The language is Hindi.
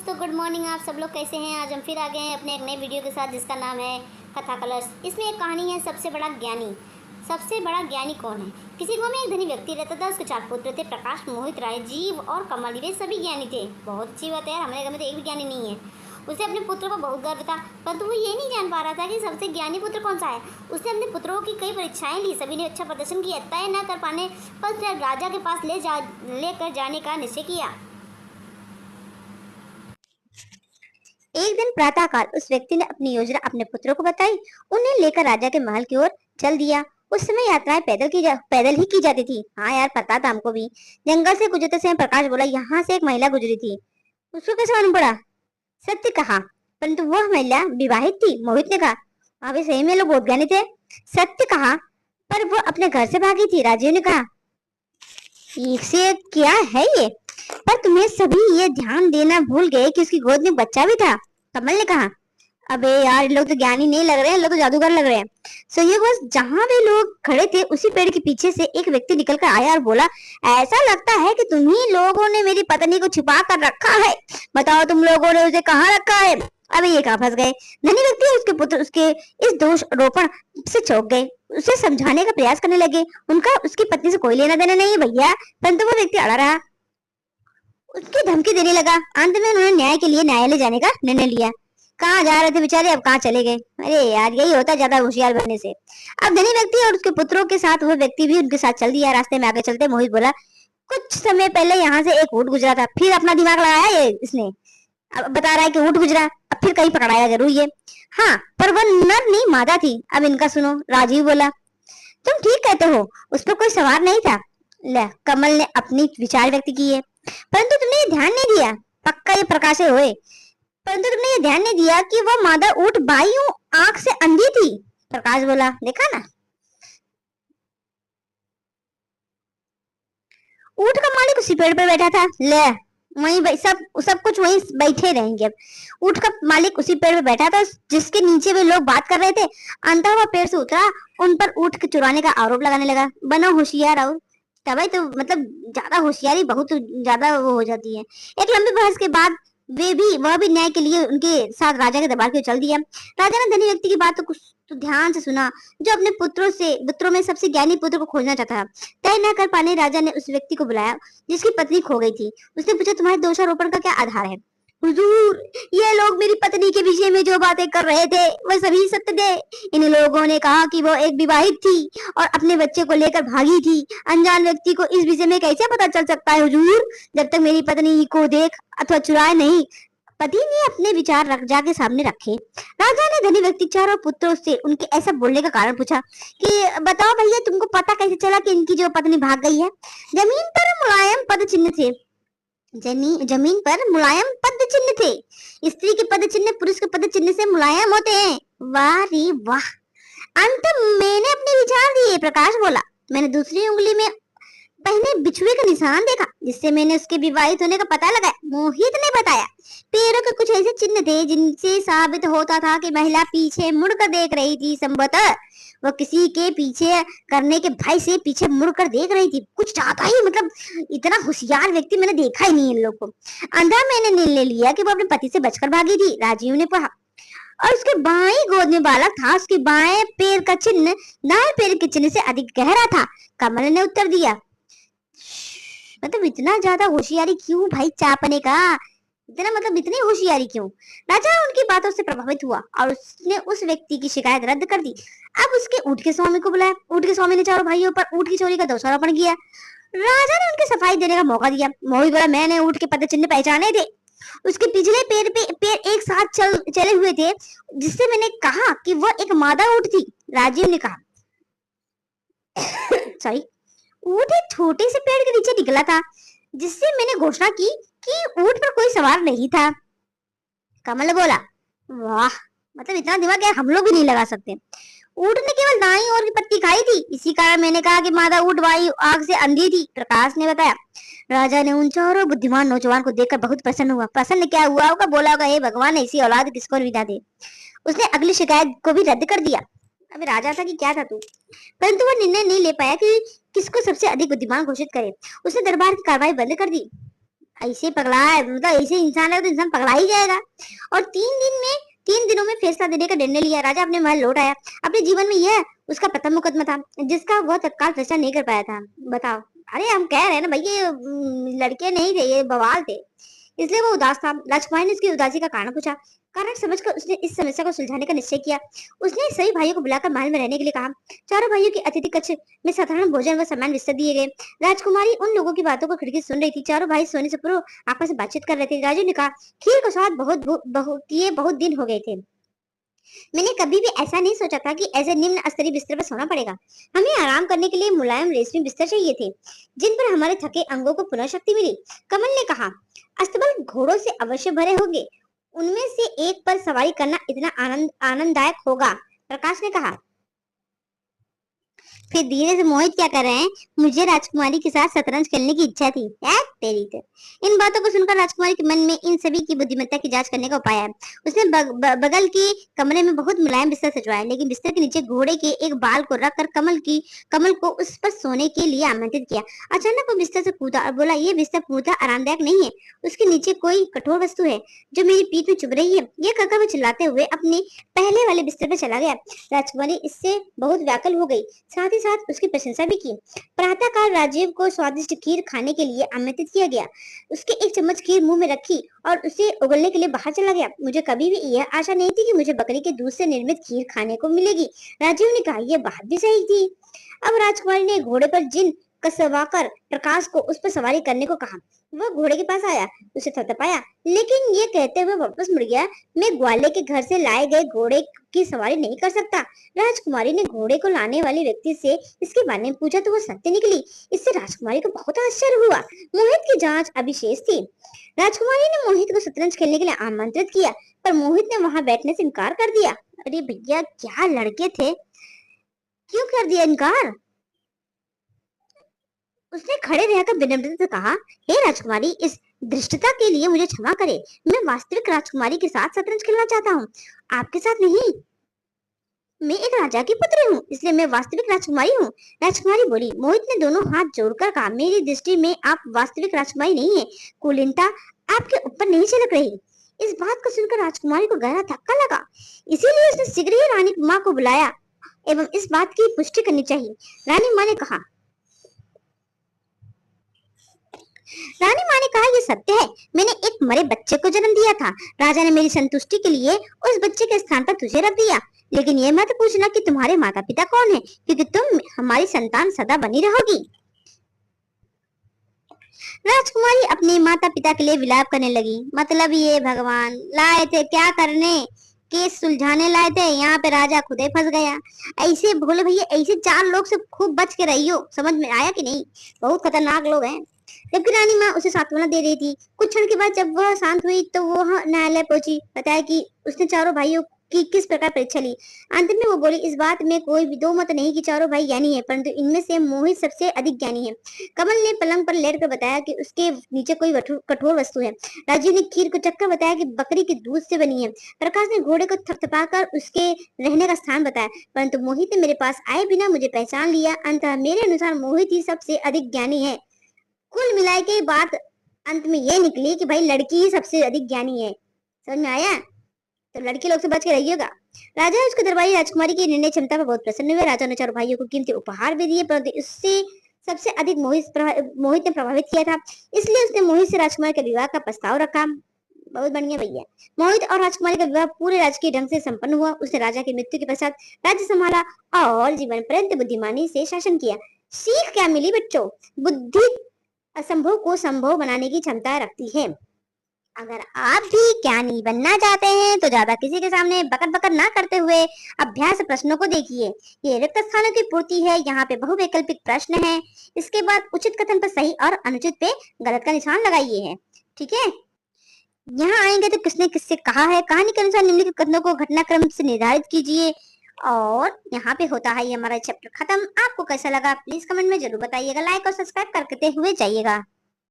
दोस्तों, गुड मॉर्निंग। आप सब लोग कैसे हैं? आज हम फिर आ गए हैं अपने एक नए वीडियो के साथ जिसका नाम है कथा कलर्स। इसमें एक कहानी है सबसे बड़ा ज्ञानी। सबसे बड़ा ज्ञानी कौन है? किसी गांव में एक धनी व्यक्ति रहता था। उसके 4 पुत्र थे, प्रकाश, मोहित, राय, जीव और कमल। वे सभी ज्ञानी थे। बहुत अच्छी बात है यार, हमारे घर में तो एक भी ज्ञानी नहीं है। उसे अपने पुत्रों पर बहुत गर्व था, परंतु वो ये नहीं जान पा रहा था कि सबसे ज्ञानी पुत्र कौन सा है। उसने अपने पुत्रों की कई परीक्षाएं ली, सभी ने अच्छा प्रदर्शन किया। तय न कर पाने पर उसने राजा के पास लेकर जाने का निश्चय किया। एक दिन प्रातःकाल उस व्यक्ति ने अपनी योजना अपने पुत्रों को बताई। उन्हें लेकर राजा के महल की ओर चल दिया। उस समय यात्राएं पैदल ही की जाती थी। हाँ यार, पता था हमको भी। जंगल से गुजरते समय प्रकाश बोला, यहाँ से एक महिला गुजरी थी। उसको कैसे मालूम पड़ा? सत्य कहा, परंतु वह महिला विवाहित थी। मोहित ने कहा, वहां भी सही में लोग बहुत ज्ञानी थे। सत्य कहा, पर वो अपने घर से भागी थी। राजीव ने कहा, इससे क्या है ये? पर तुम्हें सभी ये ध्यान देना भूल गए कि उसकी गोद में बच्चा भी था। कमल ने कहा, अबे यार, लोग तो ज्ञानी नहीं लग रहे हैं, लोग तो जादूगर लग रहे हैं। संयोगवश जहां वे लोग खड़े थे उसी पेड़ के पीछे से एक व्यक्ति निकलकर आया और बोला, ऐसा लगता है कि तुम्ही लोगों ने मेरी पत्नी को छिपा कर रखा है। बताओ, तुम लोगों ने उसे कहाँ रखा है? अबे ये कहाँ फंस गए? धनी व्यक्ति और उसके पुत्र उसके इस दोष आरोपण से चौंक गए। उसे समझाने का प्रयास करने लगे। उनका उसकी पत्नी से कोई लेना देना नहीं है भैया। परंतु वो व्यक्ति अड़ा रहा, उसकी धमकी देने लगा। अंत में उन्होंने न्याय के लिए न्यायालय जाने का निर्णय लिया। कहाँ जा रहे थे बेचारे, अब कहाँ चले गए? अरे यार, यही होता है ज्यादा होशियार बनने से। अब धनी व्यक्ति और उसके पुत्रों के साथ वो व्यक्ति भी उनके साथ चल दिया। रास्ते में आगे चलते मोहित बोला, कुछ समय पहले यहाँ से एक ऊँट गुजरा था। फिर अपना दिमाग लगाया ये इसने। अब बता रहा है कि ऊँट गुजरा, अब फिर कहीं पकड़ाया जरूर ये। हाँ, पर वह नर नहीं मादा थी। अब इनका सुनो। राजीव बोला, तुम ठीक कहते हो, उस पर कोई सवार नहीं था। ले, कमल ने अपनी विचार व्यक्त किए। परंतु तुमने ये ध्यान नहीं दिया, पक्का ये प्रकाश हुए, परंतु तुमने ये ध्यान नहीं दिया कि वह मादा ऊंट बाईं आंख से अंधी थी। प्रकाश बोला, देखा ना, ऊंट का मालिक उसी पेड़ पर बैठा था। ले, वहीं सब सब कुछ वहीं बैठे रहेंगे। अब ऊंट का मालिक उसी पेड़ पे बैठा था जिसके नीचे वे लोग बात कर रहे थे। अंततः वह पेड़ से उतरा, उन पर ऊंट के चुराने का आरोप लगाने लगा। बना होशियार। और तभी तो मतलब ज्यादा होशियारी बहुत ज्यादा वो हो जाती है। एक लंबी बहस के बाद वह भी न्याय के लिए उनके साथ राजा के दरबार की चल दिया। राजा ने धनी व्यक्ति की बात तो कुछ तो ध्यान से सुना, जो अपने पुत्रों में सबसे ज्ञानी पुत्र को खोजना चाहता था। तय न कर पाने राजा ने उस व्यक्ति को बुलाया जिसकी पत्नी खो गई थी। उसने पूछा, तुम्हारे दोषारोपण का क्या आधार है? हुजूर, ये लोग मेरी पत्नी के विषय में जो बातें कर रहे थे वह सभी सत्य थे। इन लोगों ने कहा कि वो एक विवाहित थी और अपने बच्चे को लेकर भागी थी। अनजान व्यक्ति को इस विषय में कैसे पता चल सकता है हुजूर, जब तक मेरी पत्नी को देख अथवा चुराए नहीं। पति ने अपने विचार जाके सामने रखे। राजा ने धनी व्यक्ति चारों पुत्रों से उनके ऐसा बोलने का कारण पूछा कि बताओ भैया, तुमको पता कैसे चला कि इनकी जो पत्नी भाग गई है? जमीन पर मुलायम पद चिन्ह थे। जमीन पर मुलायम पद चिन्ह थे। स्त्री के पद चिन्ह पुरुष के पद चिन्ह से मुलायम होते हैं। वाह रे वाह! अंत मैंने अपने विचार दिए। प्रकाश बोला, मैंने दूसरी उंगली में पहने बिछुए का निशान देखा, जिससे मैंने उसके विवाहित होने का पता लगाया। मोहित ने बताया, पैरों के कुछ ऐसे चिन्ह थे जिनसे साबित होता था कि महिला पीछे मुड़कर देख रही थी। संभवतः वो किसी के पीछे करने के भय से पीछे मुड़कर देख रही थी। कुछ ज्यादा ही मतलब इतना होशियार व्यक्ति मैंने देखा ही नहीं इन लोग को। अंधा मैंने निर्णय लिया कि वो अपने पति से बचकर भागी थी। राजीव ने कहा, और उसके बाएं गोद में बालक था। उसके बाएं पैर का चिन्ह दाएं पैर के चिन्ह से अधिक गहरा था। कमल ने उत्तर दिया, मतलब इतना ज्यादा होशियारी क्यों भाई चापने का? इतना मतलब इतनी होशियारी क्यों? राजा उनकी बातों से प्रभावित हुआ और उसने उस व्यक्ति की शिकायत रद्द कर दी। अब उसके ऊंट के स्वामी को बुलाया। ऊंट के स्वामी ने चारों भाइयों पर ऊंट की चोरी का दोषारोपण किया। राजा ने उनकी सफाई देने का मौका दिया। मोहित बोला, मैंने ऊंट के पद चिन्ह पहचाने थे। उसके पिछले पैर एक साथ चले हुए थे, जिससे मैंने कहा कि वो एक मादा ऊंट थी। राजीव ने कहा, सॉरी, ऊंट एक छोटे से पेड़ के नीचे निकला था, जिससे मैंने घोषणा की कि ऊंट पर कोई सवार नहीं था। कमल बोला, वाह, मतलब इतना दिमाग हम लोग भी नहीं लगा सकते। ऊंट ने केवल दाईं ओर की पत्ती खाई थी, इसी कारण मैंने कहा कि मादा ऊंट बाईं आंख से अंधी थी। प्रकाश ने बताया। राजा ने उन चारों बुद्धिमान नौजवान को देखकर बहुत प्रसन्न हुआ। प्रसन्न क्या हुआ होगा, बोला होगा, हे भगवान, ऐसी औलाद किसको विदा दे। उसने अगली शिकायत को भी रद्द कर दिया। अभी राजा था कि क्या था तू? परंतु वह निर्णय नहीं ले पाया कि किसको सबसे अधिक बुद्धिमान घोषित करे। उसने दरबार की कार्रवाई बंद कर दी। ऐसे पगला है, मतलब ऐसे इंसान है तो इंसान पगला ही जाएगा। और 3 दिनों में फैसला देने का निर्णय लिया। राजा अपने महल लौट आया। अपने जीवन में यह उसका प्रथम मुकदमा था जिसका वह तत्काल फैसला नहीं कर पाया था। बताओ। अरे हम कह रहे हैं ना भैया, ये लड़के नहीं थे, ये बवाल थे, इसलिए वो उदास था। राजकुमारी ने उसकी उदासी का कारण पूछा। कारण समझकर उसने इस समस्या को सुलझाने का निश्चय किया। उसने सभी भाइयों को बुलाकर महल में रहने के लिए कहा। चारों भाइयों के अतिथि कक्ष में साधारण भोजन व सामान बिस्तर दिए गए। राजकुमारी उन लोगों की बातों को खिड़की सुन रही थी। चारों भाई सोने से पूर्व आपस में बातचीत कर रहे थे। राजू ने कहा, खीर का स्वाद बहुत दिन हो गए थे। मैंने कभी भी ऐसा नहीं सोचा था कि ऐसे निम्न स्तरीय बिस्तर पर सोना पड़ेगा। हमें आराम करने के लिए मुलायम रेशमी बिस्तर चाहिए थे जिन पर हमारे थके अंगों को पुनः शक्ति मिली। कमल ने कहा, अस्तबल घोड़ों से अवश्य भरे होंगे, उनमें से एक पर सवारी करना इतना आनंददायक होगा। प्रकाश ने कहा। फिर धीरे से मोहित क्या कर रहे हैं, मुझे राजकुमारी के साथ शतरंज खेलने की इच्छा थी। तेरी तो। इन बातों को सुनकर राजकुमारी के मन में इन सभी की बुद्धिमत्ता की जांच करने का उपाय है। उसने बगल के कमरे में बहुत मुलायम बिस्तर सजवाया, लेकिन बिस्तर के नीचे घोड़े के एक बाल को रखकर कमल को उस पर सोने के लिए आमंत्रित किया। अचानक वो बिस्तर से कूदा और बोला, ये बिस्तर पूर्णतः आरामदायक नहीं है, उसके नीचे कोई कठोर वस्तु है जो मेरी पीठ में चुभ रही है। यह कहकर वो चिल्लाते हुए अपने पहले वाले बिस्तर पर चला गया। राजकुमारी इससे बहुत व्याकुल हो गई, साथ ही साथ उसकी प्रशंसा भी की। प्रातःकाल राजीव को स्वादिष्ट खीर खाने के लिए आमंत्रित किया गया। उसके एक चम्मच खीर मुंह में रखी और उसे उगलने के लिए बाहर चला गया। मुझे कभी भी यह आशा नहीं थी कि मुझे बकरी के दूध से निर्मित खीर खाने को मिलेगी। राजीव ने कहा, यह बात भी सही थी। अब राजकुमारी ने घोड़े पर जिन कसवाकर प्रकाश को उस पर सवारी करने को कहा। वह घोड़े के पास आया, उसे थपथपाया, लेकिन ये कहते हुए वापस मुड़ गया, मैं ग्वाले के घर से लाए गए घोड़े की सवारी नहीं कर सकता। राजकुमारी ने घोड़े को लाने वाले व्यक्ति से इसके बारे में पूछा तो वह सत्य निकली। इससे राजकुमारी को बहुत आश्चर्य हुआ। मोहित की जांच अभी शेष थी। राजकुमारी ने मोहित को शतरंज खेलने के लिए आमंत्रित किया, पर मोहित ने वहां बैठने से इनकार कर दिया। अरे भैया, क्या लड़के थे, क्यों कर दिया इनकार। उसने खड़े रहकर विनम्रता से कहा, हे राजकुमारी, इस धृष्टता के लिए मुझे क्षमा करे। मैं वास्तविक राजकुमारी के साथ शतरंज खेलना चाहता हूँ, आपके साथ नहीं। मैं एक राजा की पुत्री हूँ, इसलिए मैं वास्तविक राजकुमारी हूँ। राजकुमारी बोली। मोहित ने दोनों हाथ जोड़कर कहा, मेरी दृष्टि में आप वास्तविक राजकुमारी नहीं है। कुलीनता आपके ऊपर नहीं झलक रही। इस बात को सुनकर राजकुमारी को गहरा धक्का लगा। इसीलिए उसने शीघ्र ही रानी माँ को बुलाया एवं इस बात की पुष्टि करनी चाहिए। रानी माँ ने कहा, ये सत्य है, मैंने एक मरे बच्चे को जन्म दिया था। राजा ने मेरी संतुष्टि के लिए उस बच्चे के स्थान पर तुझे रख दिया, लेकिन ये मत पूछना कि तुम्हारे माता पिता कौन है, क्योंकि तुम हमारी संतान सदा बनी रहोगी। राजकुमारी अपने माता पिता के लिए विलाप करने लगी। मतलब ये भगवान लाए थे क्या करने, केस सुलझाने लाए थे, यहाँ पे राजा खुद ही फंस गया। ऐसे भोले भैया, ऐसे 4 लोग से खूब बच के रहियो, समझ में आया कि नहीं, बहुत खतरनाक लोग हैं। जबकि रानी माँ उसे सांत्वना दे रही थी। कुछ क्षण के बाद जब वह शांत हुई तो वह न्यायालय पहुंची। बताया कि उसने चारों भाइयों की किस प्रकार परीक्षा ली। अंत में वो बोली, इस बात में कोई भी दो मत नहीं कि चारों भाई ज्ञानी है, परंतु इनमें से मोहित सबसे अधिक ज्ञानी है। कमल ने पलंग पर लेट कर बताया कि उसके नीचे कोई कठोर वस्तु है। राजीव ने खीर को चक्कर बताया कि बकरी के दूध से बनी है। प्रकाश ने घोड़े को थपथपाकर उसके रहने का स्थान बताया, परंतु मोहित ने मेरे पास आए बिना मुझे पहचान लिया। अंततः मेरे अनुसार मोहित ही सबसे अधिक ज्ञानी है। कुल मिलाए के बात अंत में ये निकली कि भाई लड़की ही सबसे अधिक ज्ञानी है। समझ में आया, तो लड़के लोग से बच के रहिएगा। राजा उसके दरबारी राजकुमारी की निर्णय क्षमता पर बहुत प्रसन्न हुए। राजा ने चारों भाइयों को कीमती उपहार भी दिए, परंतु इससे सबसे अधिक मोहित ने प्रभावित किया था, इसलिए उसने मोहित से राजकुमारी के विवाह का प्रस्ताव रखा। बहुत बढ़िया भैया। मोहित और राजकुमारी का विवाह पूरे राजकीय ढंग से संपन्न हुआ। उसने राजा की मृत्यु के पश्चात राज्य संभाला और जीवन पर्यंत बुद्धिमानी से शासन किया। सीख क्या मिली बच्चों? बुद्धि असंभव को संभव बनाने की क्षमता रखती है। अगर आप भी ज्ञानी बनना चाहते हैं तो ज्यादा किसी के सामने बकर बकर ना करते हुए अभ्यास प्रश्नों को देखिए। ये रिक्त स्थानों की पूर्ति है। यहाँ पे बहुवैकल्पिक प्रश्न है। इसके बाद उचित कथन पर सही और अनुचित पे गलत का निशान लगाइए है। ठीक है, यहाँ आएंगे तो किसने किससे कहा है, कहानी के अनुसार निम्नलिखित कथनों को घटनाक्रम से निर्धारित कीजिए। और यहाँ पे होता है ये हमारा चैप्टर खत्म। आपको कैसा लगा प्लीज कमेंट में जरूर बताइएगा, लाइक और सब्सक्राइब करते हुए जाइएगा।